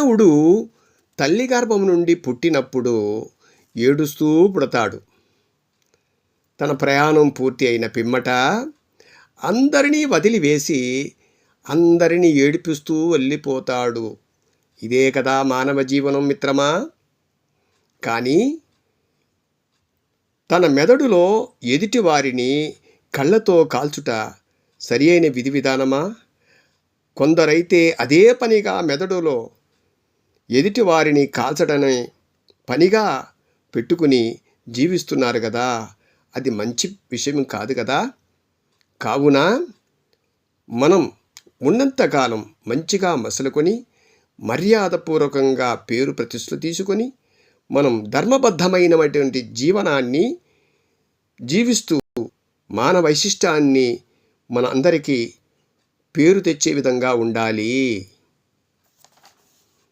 మానవుడు తల్లి గర్భం నుండి పుట్టినప్పుడు ఏడుస్తూ పుడతాడు. తన ప్రయాణం పూర్తి అయిన పిమ్మట అందరినీ వదిలివేసి అందరినీ ఏడిపిస్తూ వెళ్ళిపోతాడు. ఇదే కదా మానవ జీవనం మిత్రమా. కానీ తన మెదడులో ఎదుటివారిని కళ్ళతో కాల్చుట సరి అయిన విధి విధానమా? కొందరైతే అదే పనిగా మెదడులో ఎదుటివారిని కాల్చడని పనిగా పెట్టుకుని జీవిస్తున్నారు కదా. అది మంచి విషయం కాదు కదా. కావున మనం ఉన్నంతకాలం మంచిగా మసలుకొని మర్యాదపూర్వకంగా పేరు ప్రతిష్టలు తీసుకొని మనం ధర్మబద్ధమైనటువంటి జీవనాన్ని జీవిస్తూ మానవ వైశిష్టాన్ని మన అందరికీ పేరు తెచ్చే విధంగా ఉండాలి.